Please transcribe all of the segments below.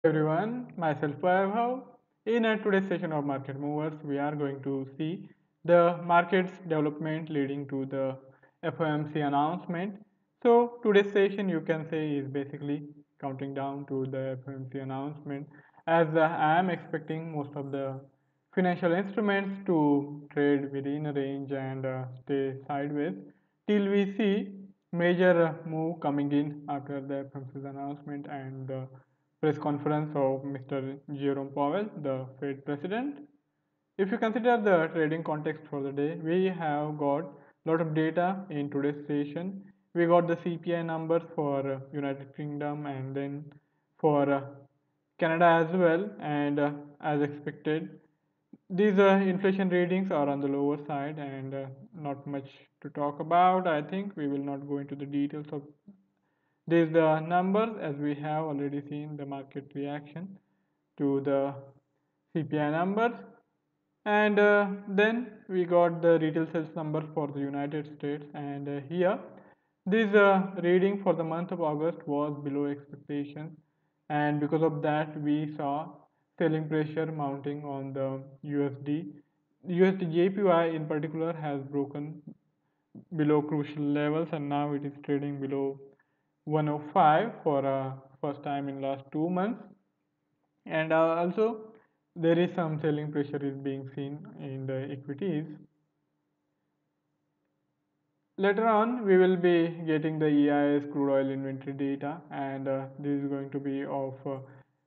Everyone, myself Vaibhav. In today's session of Market Movers, we are going to see the market's development leading to the FOMC announcement. So today's session you can say is basically counting down to the FOMC announcement as I am expecting most of the financial instruments to trade within a range and stay sideways till we see major move coming in after the FOMC's announcement and the press conference of Mr. Jerome Powell, the Fed president. If you consider the trading context for the day, we have got a lot of data in today's session. We got the CPI numbers for United Kingdom and then for Canada as well, and as expected, these inflation readings are on the lower side and not much to talk about. I think we will not go into the details of these numbers as we have already seen the market reaction to the CPI numbers. And then we got the retail sales numbers for the United States, and here this reading for the month of August was below expectations, and because of that we saw selling pressure mounting on the USD. USD JPY in particular has broken below crucial levels and now it is trading below 105 for first time in last 2 months, and also there is some selling pressure is being seen in the equities. Later on we will be getting the EIS crude oil inventory data, and this is going to be of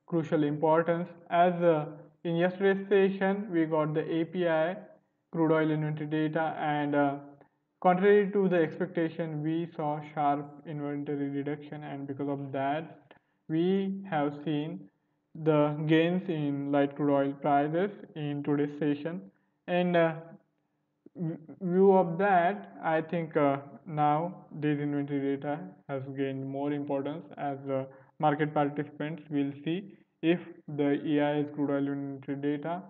crucial importance as in yesterday's session we got the API crude oil inventory data, and contrary to the expectation we saw sharp inventory reduction, and because of that we have seen the gains in light crude oil prices in today's session, and view of that, I think now this inventory data has gained more importance as market participants will see if the EI's crude oil inventory data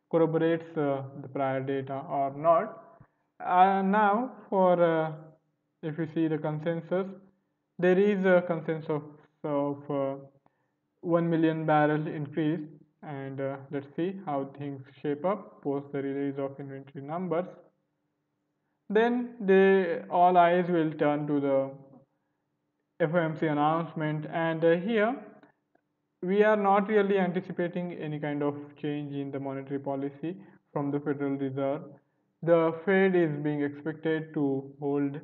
corroborates the prior data or not. Now, for if you see the consensus, there is a consensus of 1 million barrel increase, and let's see how things shape up post the release of inventory numbers. Then all eyes will turn to the FOMC announcement, and here we are not really anticipating any kind of change in the monetary policy from the Federal Reserve. The Fed is being expected to hold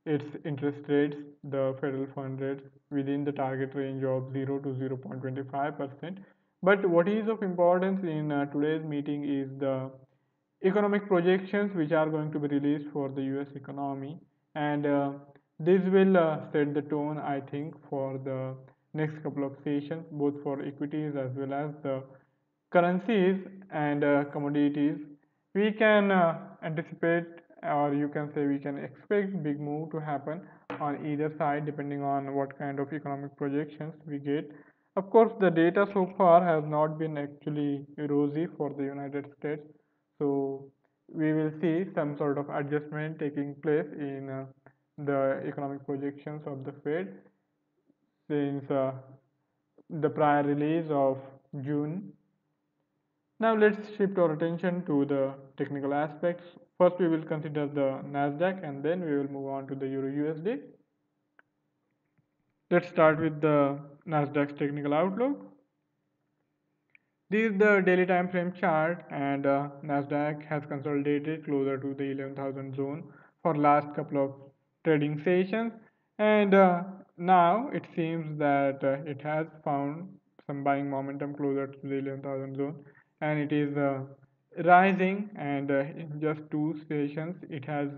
its interest rates, the federal fund rates, within the target range of 0 to 0.25%. But what is of importance in today's meeting is the economic projections which are going to be released for the US economy, and this will set the tone, I think, for the next couple of sessions both for equities as well as the currencies and commodities. We can anticipate, or you can say we can expect big move to happen on either side depending on what kind of economic projections we get. Of course the data so far has not been actually rosy for the United States, so we will see some sort of adjustment taking place in the economic projections of the Fed since the prior release of June. Now let's shift our attention to the technical aspects. First we will consider the Nasdaq and then we will move on to the Euro USD. Let's start with the Nasdaq's technical outlook. This is the daily time frame chart, and Nasdaq has consolidated closer to the 11,000 zone for last couple of trading sessions, and now it seems that it has found some buying momentum closer to the 11,000 zone, and it is rising, and in just two sessions it has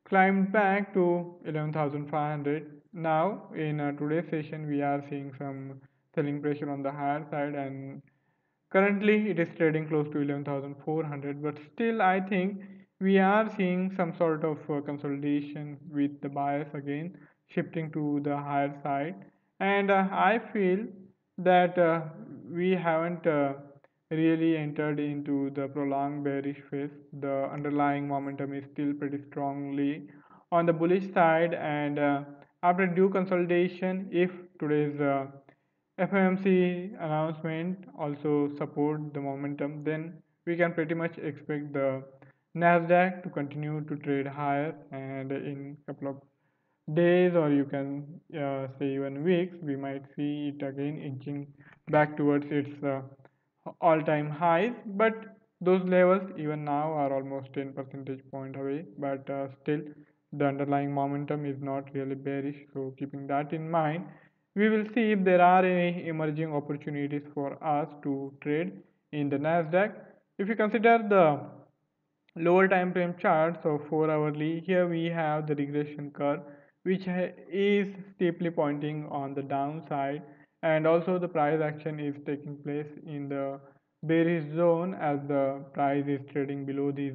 climbed back to 11,500. Now in today's session we are seeing some selling pressure on the higher side, and currently it is trading close to 11,400, but still I think we are seeing some sort of consolidation with the bias again shifting to the higher side, and I feel that we haven't really entered into the prolonged bearish phase. The underlying momentum is still pretty strongly on the bullish side, and after due consolidation, if today's FOMC announcement also support the momentum, then we can pretty much expect the Nasdaq to continue to trade higher, and in couple of days, or you can say even weeks, we might see it again inching back towards its all-time highs. But those levels even now are almost 10 percentage point away, but still the underlying momentum is not really bearish. So keeping that in mind, we will see if there are any emerging opportunities for us to trade in the Nasdaq. If you consider the lower time frame chart, so 4 hourly, here we have the regression curve which is steeply pointing on the downside, and also the price action is taking place in the bearish zone as the price is trading below this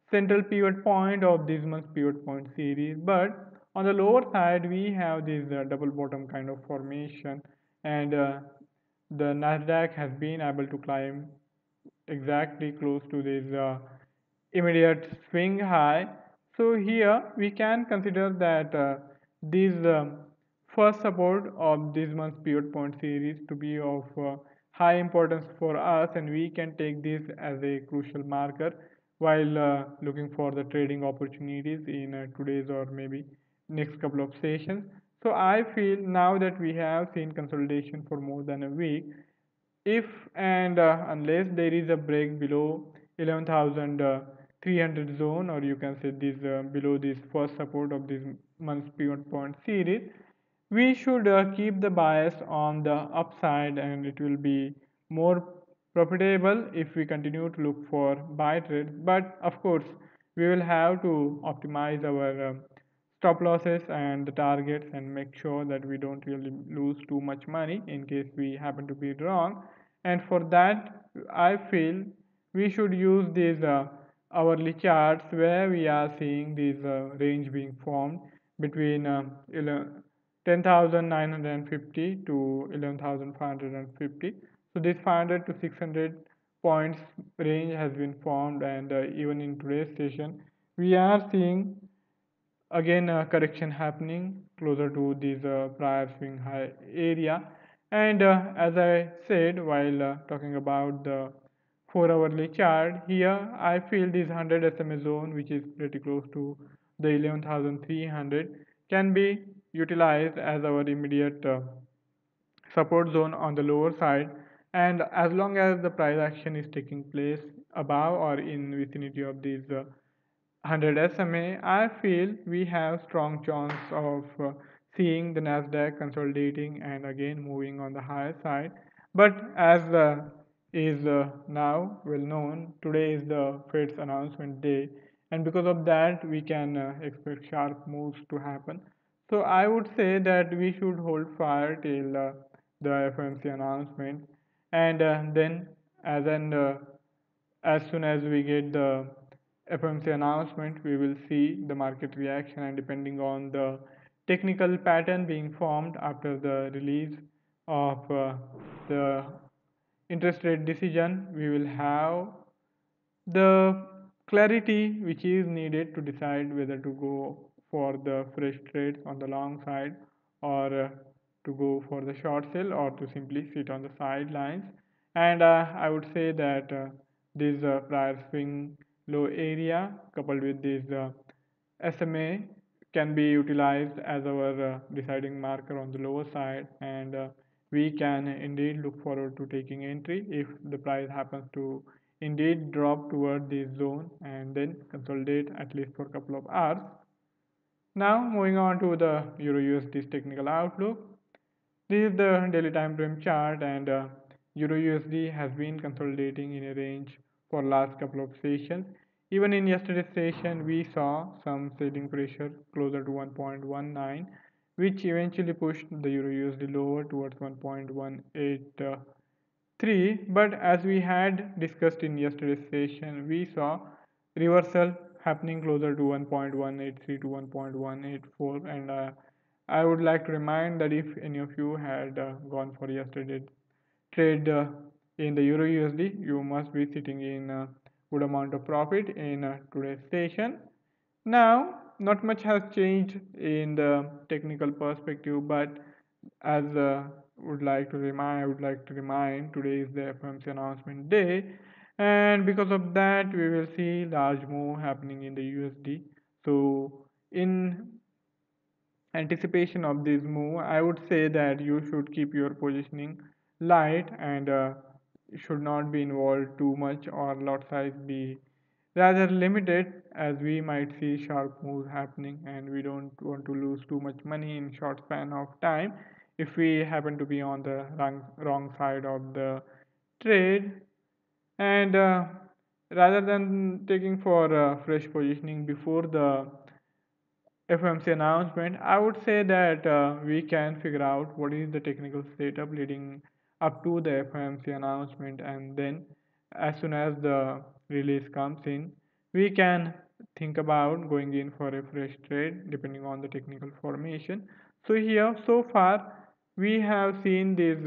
central pivot point of this month's pivot point series. But on the lower side we have this double bottom kind of formation, and the Nasdaq has been able to climb exactly close to this immediate swing high. So here we can consider that this first support of this month's pivot point series to be of high importance for us, and we can take this as a crucial marker while looking for the trading opportunities in today's or maybe next couple of sessions. So I feel now that we have seen consolidation for more than a week, if and unless there is a break below 11,300 zone, or you can say this below this first support of this month's pivot point series, we should keep the bias on the upside, and it will be more profitable if we continue to look for buy trades. But of course we will have to optimize our stop losses and the targets and make sure that we don't really lose too much money in case we happen to be wrong. And for that I feel we should use these hourly charts where we are seeing this range being formed between 10,950 to 11,550. So this 500 to 600 points range has been formed, and even in today's session we are seeing again a correction happening closer to this prior swing high area. And as I said while talking about the 4 hourly chart, here I feel this 100 SMA zone, which is pretty close to the 11,300, can be utilized as our immediate support zone on the lower side. And as long as the price action is taking place above or in vicinity of these 100 SMA, I feel we have strong chance of seeing the Nasdaq consolidating and again moving on the higher side. But as is now well known, today is the Fed's announcement day, and because of that we can expect sharp moves to happen. So I would say that we should hold fire till the FOMC announcement, and then as soon as we get the FOMC announcement, we will see the market reaction, and depending on the technical pattern being formed after the release of the interest rate decision, we will have the clarity which is needed to decide whether to go for the fresh trades on the long side, or to go for the short sale, or to simply sit on the sidelines. And I would say that this prior swing low area coupled with this SMA can be utilized as our deciding marker on the lower side, and we can indeed look forward to taking entry if the price happens to indeed drop toward this zone and then consolidate at least for a couple of hours. Now moving on to the Euro USD's technical outlook. This is the daily time frame chart, and Euro USD has been consolidating in a range for last couple of sessions. Even in yesterday's session, we saw some selling pressure closer to 1.19, which eventually pushed the Euro USD lower towards 1.183. But as we had discussed in yesterday's session, we saw reversal happening closer to 1.183 to 1.184, and I would like to remind that if any of you had gone for yesterday's trade in the Euro USD, you must be sitting in a good amount of profit in today's session. Now, not much has changed in the technical perspective, but as I would like to remind today is the FOMC announcement day, and because of that, we will see large move happening in the USD. So, in anticipation of this move, I would say that you should keep your positioning light and should not be involved too much or lot size be rather limited as we might see sharp moves happening and we don't want to lose too much money in short span of time if we happen to be on the wrong side of the trade and rather than taking for fresh positioning before the FOMC announcement, I would say that we can figure out what is the technical setup leading up to the FOMC announcement, and then as soon as the release comes in, we can think about going in for a fresh trade depending on the technical formation. So here, so far, we have seen this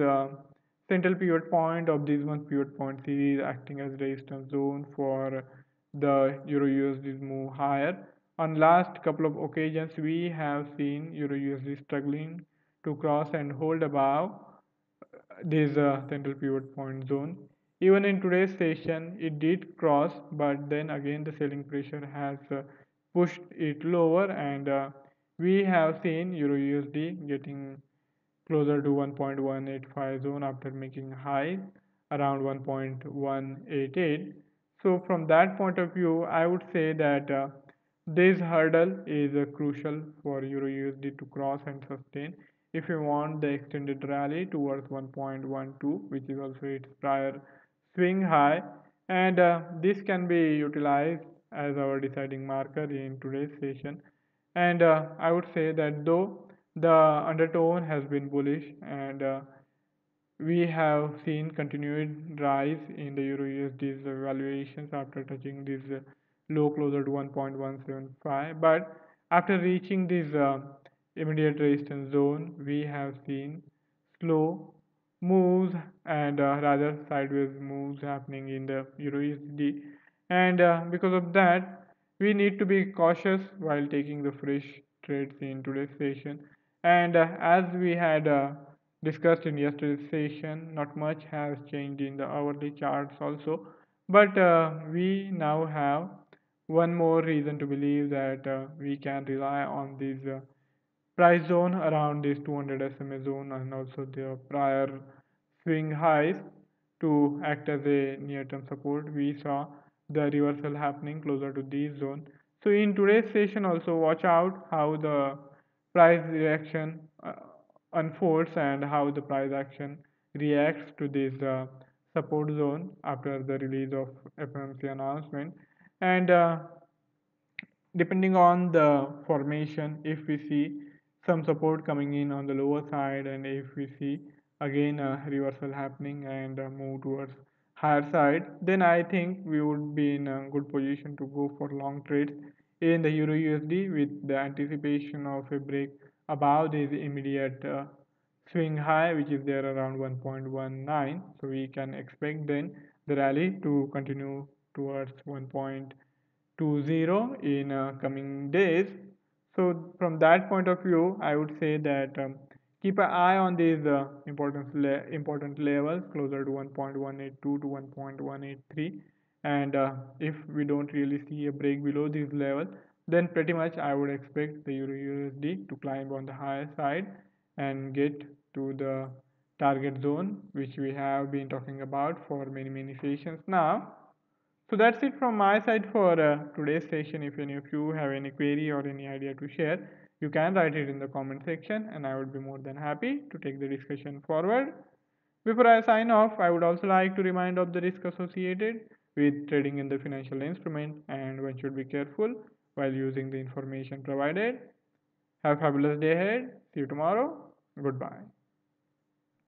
central pivot point of this one pivot point series acting as resistance zone for the Euro USD move higher. On last couple of occasions, we have seen Euro USD struggling to cross and hold above this central pivot point zone. Even in today's session, it did cross, but then again the selling pressure has pushed it lower, and we have seen Euro USD getting closer to 1.185 zone after making highs around 1.188. So from that point of view, I would say that this hurdle is crucial for Euro USD to cross and sustain if you want the extended rally towards 1.12, which is also its prior swing high, and this can be utilized as our deciding marker in today's session. And I would say that though the undertone has been bullish and we have seen continued rise in the Euro USD's valuations after touching this low closer to 1.175. But after reaching this immediate resistance zone, we have seen slow moves and rather sideways moves happening in the Euro USD. And because of that, we need to be cautious while taking the fresh trades in today's session. And as we had discussed in yesterday's session, not much has changed in the hourly charts also. But we now have one more reason to believe that we can rely on these price zone around this 200 SMA zone and also the prior swing highs to act as a near-term support. We saw the reversal happening closer to this zone. So in today's session also watch out how the price reaction unfolds and how the price action reacts to this support zone after the release of FOMC announcement. And depending on the formation, if we see some support coming in on the lower side and if we see again a reversal happening and a move towards higher side, then I think we would be in a good position to go for long trades in the Euro USD with the anticipation of a break above this immediate swing high which is there around 1.19. So we can expect then the rally to continue towards 1.20 in coming days. So from that point of view, I would say that keep an eye on these important levels closer to 1.182 to 1.183, and if we don't really see a break below this level, then pretty much I would expect the Euro USD to climb on the higher side and get to the target zone which we have been talking about for many sessions now. So that's it from my side for today's session. If any of you have any query or any idea to share, you can write it in the comment section and I would be more than happy to take the discussion forward. Before I sign off, I would also like to remind of the risk associated with trading in the financial instrument and one should be careful while using the information provided. Have a fabulous day ahead. See you tomorrow. Goodbye.